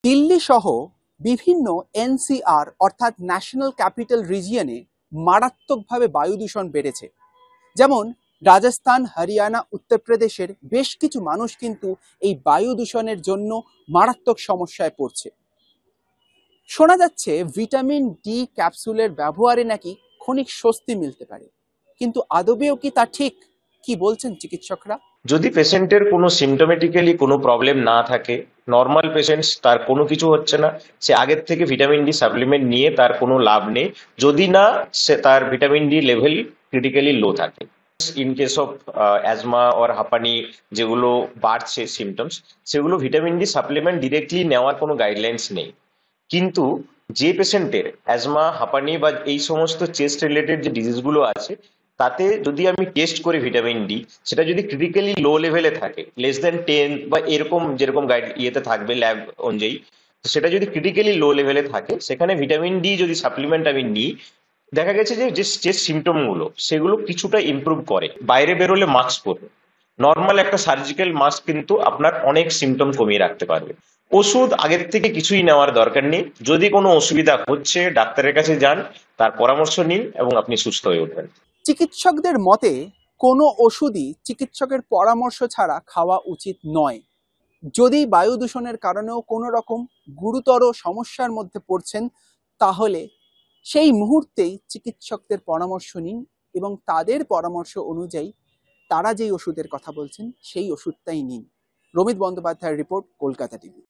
দিল্লি সহ বিভিন্ন এনসিআর অর্থাৎ ন্যাশনাল ক্যাপিটাল রিজিয়নে মারাত্মকভাবে বায়ু দূষণ বেড়েছে। যেমন রাজস্থান, হরিয়ানা, উত্তরপ্রদেশের বেশ কিছু মানুষ কিন্তু এই বায়ু দূষণের জন্য মারাত্মক সমস্যায় পড়ছে। শোনা যাচ্ছে ভিটামিন ডি ক্যাপসুলের ব্যবহারে নাকি ক্ষণিক স্বস্তি মিলতে পারে, কিন্তু আদবেও কি তা ঠিক? কি বলছেন চিকিৎসকরা? যদি পেশেন্টের কোনো সিমটোমেটিক্যালি কোনো প্রবলেম না থাকে, নর্মাল পেশেন্টস, তার কোনো কিছু হচ্ছে না, সে আগের থেকে ভিটামিন ডি সাপ্লিমেন্ট নিয়ে তার কোনো লাভ নেই, যদি না সে তার ভিটামিন ডি লেভেল ক্রিটিক্যালি লো থাকে। In case of asthma or হাঁপানি যেগুলো বাড়ছে সিমটমস, সেগুলো ভিটামিন ডি সাপ্লিমেন্ট ডিরেক্টলি নেওয়ার কোনো গাইডলাইন্স নেই। কিন্তু যে পেশেন্টের অ্যাজমা, হাঁপানি বা এই সমস্ত চেস্ট রিলেটেড যে ডিজিজগুলো আছে, তাতে যদি আমি টেস্ট করি ভিটামিন ডি, সেটা যদি ক্রিটিক্যালি লো লেভেলে থাকে, লেস দেন 10 বা এরকম যেরকম গাইড ইয়েতে থাকবে ল্যাব অনুযায়ী, সেটা যদি ক্রিটিক্যালি লো লেভেলে থাকে, সেখানে ভিটামিন ডি যদি সাপ্লিমেন্ট আমি নিই, দেখা গেছে যে যে সিমটম গুলো সেগুলো কিছুটা ইমপ্রুভ করে। বাইরে বেরোলে মাস্ক পরবে, নর্মাল একটা সার্জিক্যাল মাস্ক কিন্তু আপনার অনেক সিমটম কমিয়ে রাখতে পারবে। ওষুধ আগের থেকে কিছুই নেওয়ার দরকার নেই। যদি কোনো অসুবিধা হচ্ছে, ডাক্তারের কাছে যান, তার পরামর্শ নিন এবং আপনি সুস্থ হয়ে উঠবেন। চিকিৎসকদের মতে কোনো ওষুধই চিকিৎসকের পরামর্শ ছাড়া খাওয়া উচিত নয়। যদি বায়ু দূষণের কারণেও কোনো রকম গুরুতর সমস্যার মধ্যে পড়ছেন, তাহলে সেই মুহূর্তেই চিকিৎসকদের পরামর্শ নিন এবং তাদের পরামর্শ অনুযায়ী তারা যেই ওষুধের কথা বলছেন সেই ওষুধটাই নিন। রমিত বন্দ্যোপাধ্যায়ের রিপোর্ট, কলকাতা টিভি।